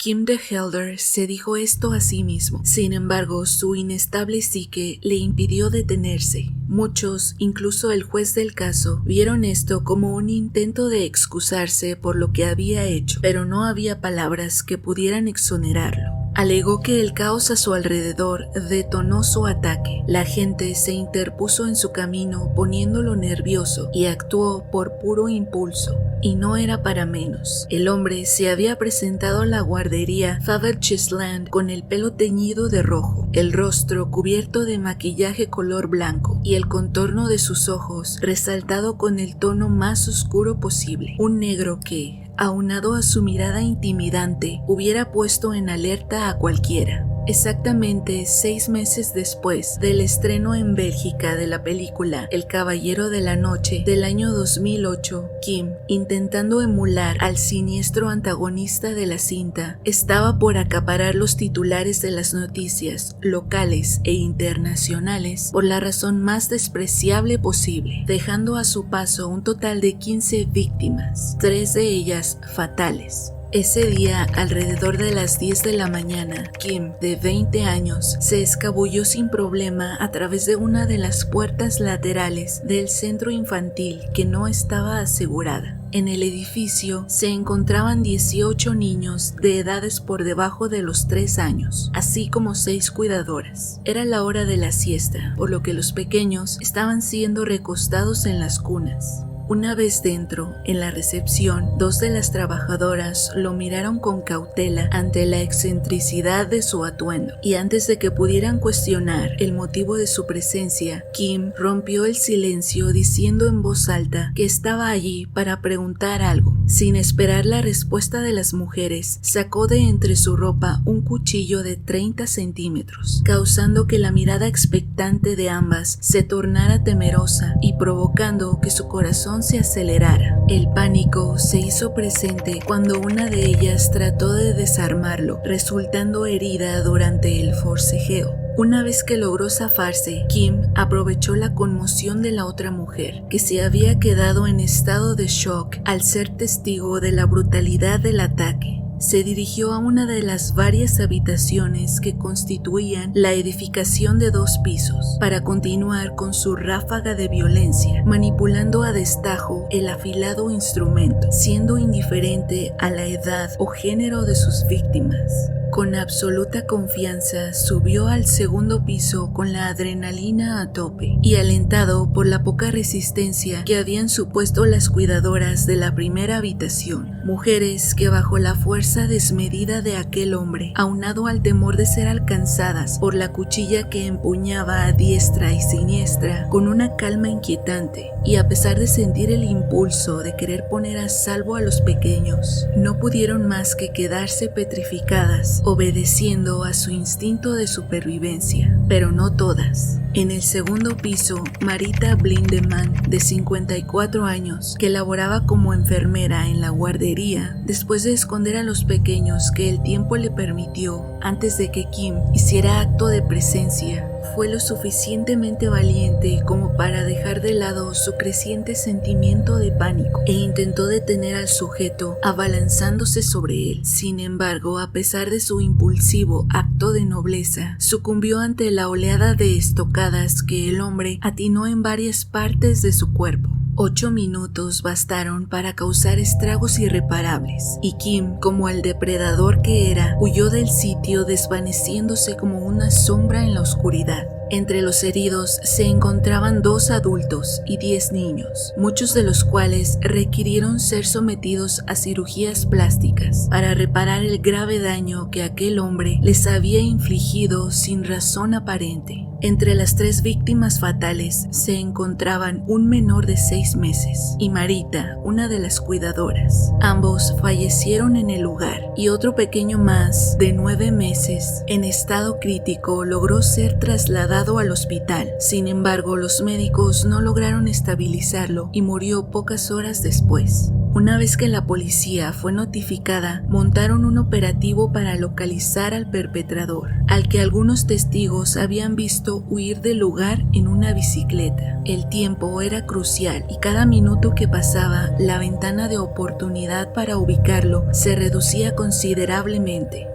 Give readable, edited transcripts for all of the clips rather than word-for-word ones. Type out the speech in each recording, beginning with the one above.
Kim de Helder se dijo esto a sí mismo. Sin embargo, su inestable psique le impidió detenerse. Muchos, incluso el juez del caso, vieron esto como un intento de excusarse por lo que había hecho, pero no había palabras que pudieran exonerarlo. Alegó que el caos a su alrededor detonó su ataque. La gente se interpuso en su camino poniéndolo nervioso y actuó por puro impulso. Y no era para menos. El hombre se había presentado a la guardería Father Chesland con el pelo teñido de rojo, el rostro cubierto de maquillaje color blanco y el contorno de sus ojos resaltado con el tono más oscuro posible. Un negro que, aunado a su mirada intimidante, hubiera puesto en alerta a cualquiera. Exactamente 6 meses después del estreno en Bélgica de la película El Caballero de la Noche del año 2008, Kim, intentando emular al siniestro antagonista de la cinta, estaba por acaparar los titulares de las noticias locales e internacionales por la razón más despreciable posible, dejando a su paso un total de 15 víctimas, 3 de ellas fatales. Ese día, alrededor de las 10 de la mañana, Kim, de 20 años, se escabulló sin problema a través de una de las puertas laterales del centro infantil que no estaba asegurada. En el edificio se encontraban 18 niños de edades por debajo de los 3 años, así como 6 cuidadoras. Era la hora de la siesta, por lo que los pequeños estaban siendo recostados en las cunas. Una vez dentro, en la recepción, 2 de las trabajadoras lo miraron con cautela ante la excentricidad de su atuendo, y antes de que pudieran cuestionar el motivo de su presencia, Kim rompió el silencio diciendo en voz alta que estaba allí para preguntar algo. Sin esperar la respuesta de las mujeres, sacó de entre su ropa un cuchillo de 30 centímetros, causando que la mirada expectante de ambas se tornara temerosa y provocando que su corazón se acelerara. El pánico se hizo presente cuando una de ellas trató de desarmarlo, resultando herida durante el forcejeo. Una vez que logró zafarse, Kim aprovechó la conmoción de la otra mujer, que se había quedado en estado de shock al ser testigo de la brutalidad del ataque. Se dirigió a una de las varias habitaciones que constituían la edificación de 2 pisos para continuar con su ráfaga de violencia, manipulando a destajo el afilado instrumento, siendo indiferente a la edad o género de sus víctimas. Con absoluta confianza subió al 2º piso con la adrenalina a tope y alentado por la poca resistencia que habían supuesto las cuidadoras de la primera habitación, mujeres que bajo la fuerza desmedida de aquel hombre, aunado al temor de ser alcanzadas por la cuchilla que empuñaba a diestra y siniestra con una calma inquietante, y a pesar de sentir el impulso de querer poner a salvo a los pequeños, no pudieron más que quedarse petrificadas, obedeciendo a su instinto de supervivencia, pero no todas. En el 2º piso, Marita Blindeman, de 54 años, que laboraba como enfermera en la guardería, después de esconder a los pequeños que el tiempo le permitió antes de que Kim hiciera acto de presencia, fue lo suficientemente valiente como para dejar de lado su creciente sentimiento de pánico e intentó detener al sujeto abalanzándose sobre él. Sin embargo, a pesar de su impulsivo acto de nobleza, sucumbió ante la oleada de estocadas que el hombre atinó en varias partes de su cuerpo. 8 minutos bastaron para causar estragos irreparables, y Kim, como el depredador que era, huyó del sitio desvaneciéndose como una sombra en la oscuridad. Entre los heridos se encontraban 2 adultos y 10 niños, muchos de los cuales requirieron ser sometidos a cirugías plásticas para reparar el grave daño que aquel hombre les había infligido sin razón aparente. Entre las 3 víctimas fatales se encontraban un menor de 6 meses y Marita, una de las cuidadoras. Ambos fallecieron en el lugar, y otro pequeño más, de 9 meses, en estado crítico, logró ser trasladado al hospital. Sin embargo, los médicos no lograron estabilizarlo y murió pocas horas después. Una vez que la policía fue notificada, montaron un operativo para localizar al perpetrador, al que algunos testigos habían visto dispuesto a huir del lugar en una bicicleta. El tiempo era crucial y cada minuto que pasaba, la ventana de oportunidad para ubicarlo se reducía considerablemente.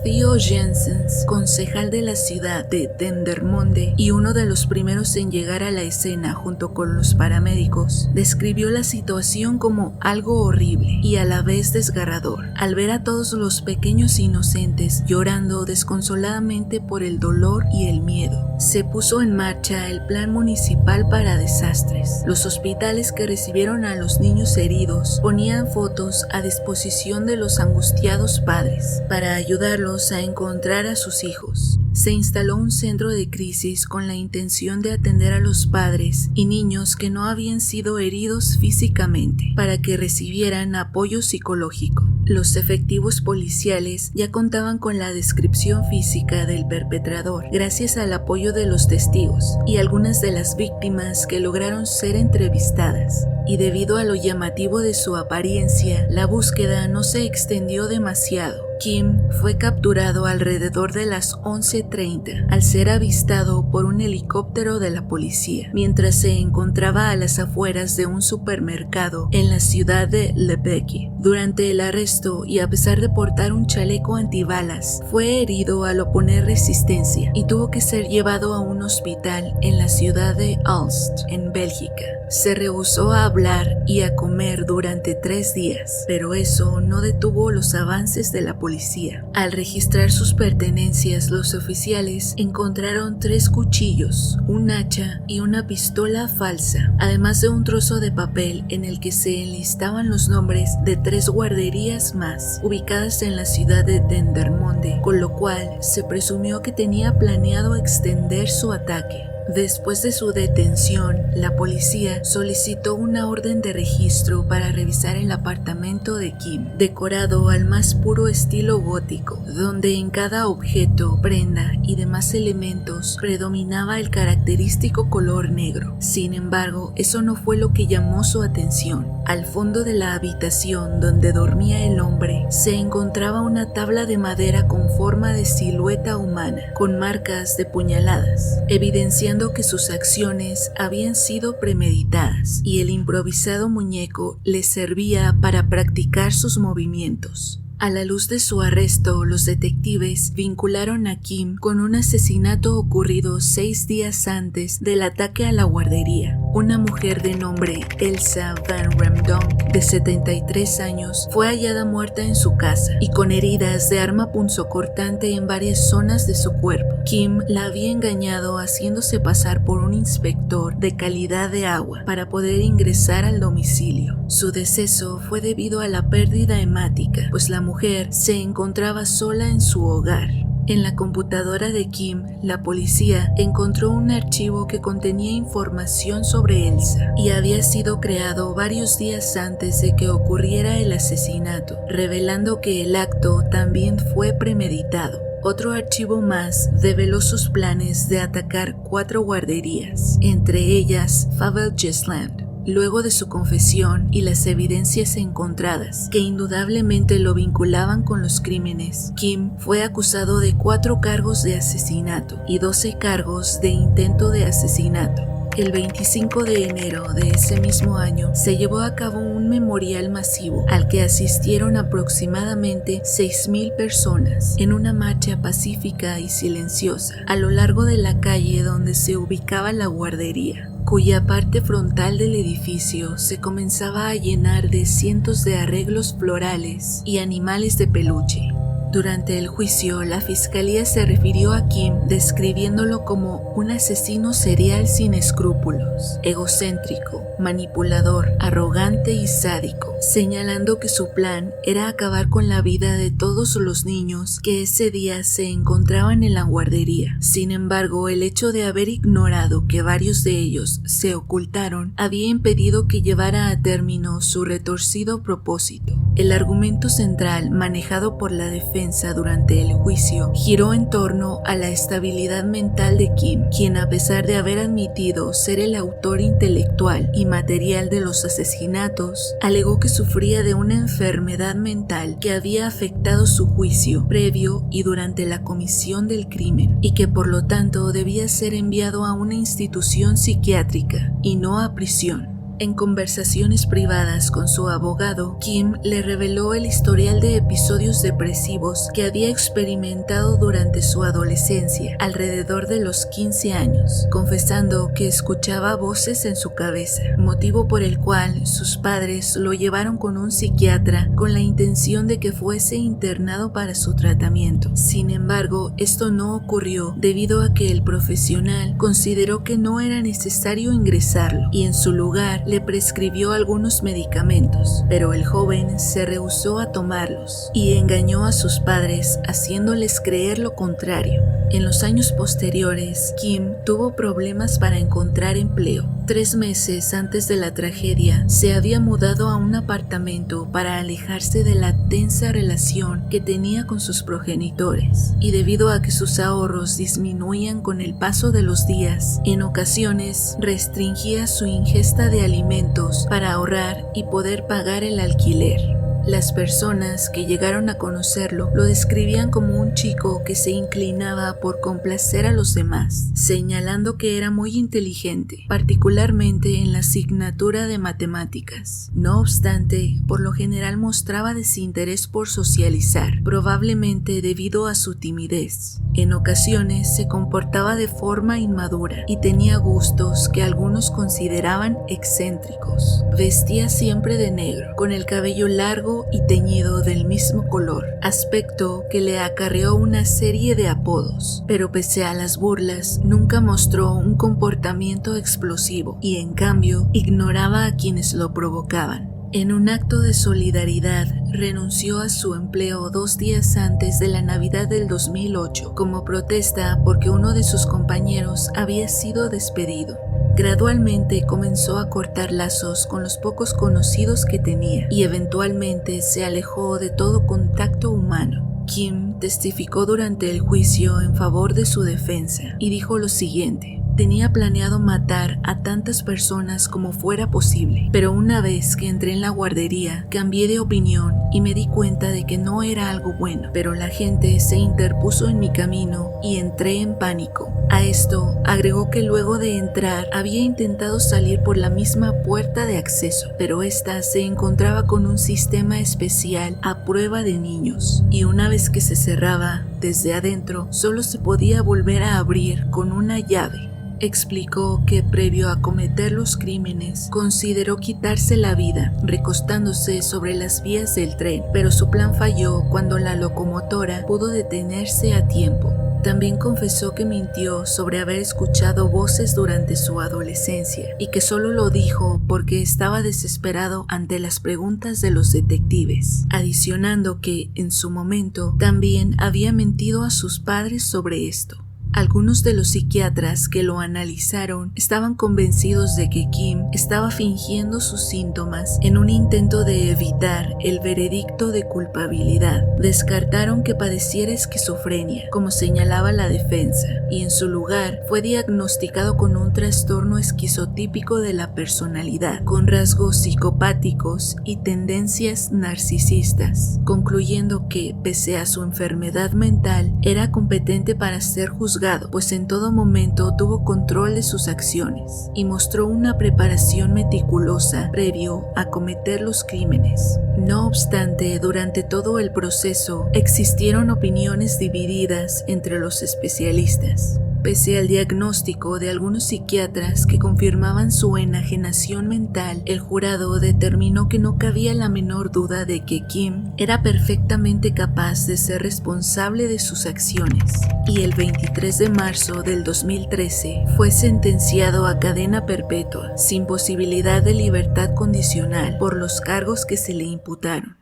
Theo Jensens, concejal de la ciudad de Dendermonde y uno de los primeros en llegar a la escena junto con los paramédicos, describió la situación como algo horrible y a la vez desgarrador, al ver a todos los pequeños inocentes llorando desconsoladamente por el dolor y el miedo. Se puso en marcha el plan municipal para desastres. Los hospitales que recibieron a los niños heridos ponían fotos a disposición de los angustiados padres para ayudarlos a encontrar a sus hijos. Se instaló un centro de crisis con la intención de atender a los padres y niños que no habían sido heridos físicamente, para que recibieran apoyo psicológico. Los efectivos policiales ya contaban con la descripción física del perpetrador, gracias al apoyo de los testigos y algunas de las víctimas que lograron ser entrevistadas. Y debido a lo llamativo de su apariencia, la búsqueda no se extendió demasiado. Kim fue capturado alrededor de las 11:30 al ser avistado por un helicóptero de la policía, mientras se encontraba a las afueras de un supermercado en la ciudad de Lübeck. Durante el arresto, y a pesar de portar un chaleco antibalas, fue herido al oponer resistencia y tuvo que ser llevado a un hospital en la ciudad de Aalst, en Bélgica. Se rehusó a hablar y a comer durante 3 días, pero eso no detuvo los avances de la policía. Al registrar sus pertenencias, los oficiales encontraron 3 cuchillos, un hacha y una pistola falsa, además de un trozo de papel en el que se enlistaban los nombres de 3 guarderías más, ubicadas en la ciudad de Dendermonde, con lo cual se presumió que tenía planeado extender su ataque. Después de su detención, la policía solicitó una orden de registro para revisar el apartamento de Kim, decorado al más puro estilo gótico, donde en cada objeto, prenda y demás elementos predominaba el característico color negro. Sin embargo, eso no fue lo que llamó su atención. Al fondo de la habitación donde dormía el hombre, se encontraba una tabla de madera con forma de silueta humana, con marcas de puñaladas, evidenciando que sus acciones habían sido premeditadas y el improvisado muñeco le servía para practicar sus movimientos. A la luz de su arresto, los detectives vincularon a Kim con un asesinato ocurrido 6 días antes del ataque a la guardería. Una mujer de nombre Elsa Van Remdonk, de 73 años, fue hallada muerta en su casa y con heridas de arma punzocortante en varias zonas de su cuerpo. Kim la había engañado haciéndose pasar por un inspector de calidad de agua para poder ingresar al domicilio. Su deceso fue debido a la pérdida hemática, pues la mujer se encontraba sola en su hogar. En la computadora de Kim, la policía encontró un archivo que contenía información sobre Elsa y había sido creado varios días antes de que ocurriera el asesinato, revelando que el acto también fue premeditado. Otro archivo más develó sus planes de atacar 4 guarderías, entre ellas Fabelgesland. Luego de su confesión y las evidencias encontradas, que indudablemente lo vinculaban con los crímenes, Kim fue acusado de 4 cargos de asesinato y 12 cargos de intento de asesinato. El 25 de enero de ese mismo año se llevó a cabo un memorial masivo al que asistieron aproximadamente 6,000 personas en una marcha pacífica y silenciosa a lo largo de la calle donde se ubicaba la guardería, cuya parte frontal del edificio se comenzaba a llenar de cientos de arreglos florales y animales de peluche. Durante el juicio, la fiscalía se refirió a Kim describiéndolo como un asesino serial sin escrúpulos, egocéntrico, manipulador, arrogante y sádico, señalando que su plan era acabar con la vida de todos los niños que ese día se encontraban en la guardería. Sin embargo, el hecho de haber ignorado que varios de ellos se ocultaron había impedido que llevara a término su retorcido propósito. El argumento central manejado por la defensa durante el juicio giró en torno a la estabilidad mental de Kim, quien, a pesar de haber admitido ser el autor intelectual y material de los asesinatos, alegó que sufría de una enfermedad mental que había afectado su juicio previo y durante la comisión del crimen, y que por lo tanto debía ser enviado a una institución psiquiátrica y no a prisión. En conversaciones privadas con su abogado, Kim le reveló el historial de episodios depresivos que había experimentado durante su adolescencia, alrededor de los 15 años, confesando que escuchaba voces en su cabeza, motivo por el cual sus padres lo llevaron con un psiquiatra con la intención de que fuese internado para su tratamiento. Sin embargo, esto no ocurrió debido a que el profesional consideró que no era necesario ingresarlo y en su lugar le prescribió algunos medicamentos, pero el joven se rehusó a tomarlos y engañó a sus padres haciéndoles creer lo contrario. En los años posteriores, Kim tuvo problemas para encontrar empleo. 3 meses antes de la tragedia, se había mudado a un apartamento para alejarse de la tensa relación que tenía con sus progenitores, y debido a que sus ahorros disminuían con el paso de los días, en ocasiones restringía su ingesta de alimentos para ahorrar y poder pagar el alquiler. Las personas que llegaron a conocerlo lo describían como un chico que se inclinaba por complacer a los demás, señalando que era muy inteligente, particularmente en la asignatura de matemáticas. No obstante, por lo general mostraba desinterés por socializar, probablemente debido a su timidez. En ocasiones se comportaba de forma inmadura y tenía gustos que algunos consideraban excéntricos. Vestía siempre de negro, con el cabello largo y teñido del mismo color, aspecto que le acarreó una serie de apodos, pero pese a las burlas, nunca mostró un comportamiento explosivo y en cambio ignoraba a quienes lo provocaban. En un acto de solidaridad, renunció a su empleo 2 días antes de la Navidad del 2008 como protesta porque uno de sus compañeros había sido despedido. Gradualmente comenzó a cortar lazos con los pocos conocidos que tenía y eventualmente se alejó de todo contacto humano. Kim testificó durante el juicio en favor de su defensa y dijo lo siguiente: tenía planeado matar a tantas personas como fuera posible, pero una vez que entré en la guardería cambié de opinión y me di cuenta de que no era algo bueno, pero la gente se interpuso en mi camino y entré en pánico. A esto agregó que luego de entrar había intentado salir por la misma puerta de acceso, pero esta se encontraba con un sistema especial a prueba de niños, y una vez que se cerraba desde adentro solo se podía volver a abrir con una llave. Explicó que previo a cometer los crímenes consideró quitarse la vida recostándose sobre las vías del tren, pero su plan falló cuando la locomotora pudo detenerse a tiempo. También confesó que mintió sobre haber escuchado voces durante su adolescencia y que solo lo dijo porque estaba desesperado ante las preguntas de los detectives, adicionando que, en su momento, también había mentido a sus padres sobre esto. Algunos de los psiquiatras que lo analizaron estaban convencidos de que Kim estaba fingiendo sus síntomas en un intento de evitar el veredicto de culpabilidad. Descartaron que padeciera esquizofrenia, como señalaba la defensa, y en su lugar fue diagnosticado con un trastorno esquizotípico de la personalidad, con rasgos psicopáticos y tendencias narcisistas, concluyendo que, pese a su enfermedad mental, era competente para ser juzgado, pues en todo momento tuvo control de sus acciones y mostró una preparación meticulosa previo a cometer los crímenes. No obstante, durante todo el proceso existieron opiniones divididas entre los especialistas. Pese al diagnóstico de algunos psiquiatras que confirmaban su enajenación mental, el jurado determinó que no cabía la menor duda de que Kim era perfectamente capaz de ser responsable de sus acciones, y el 23 de marzo del 2013 fue sentenciado a cadena perpetua, sin posibilidad de libertad condicional, por los cargos que se le imputaron.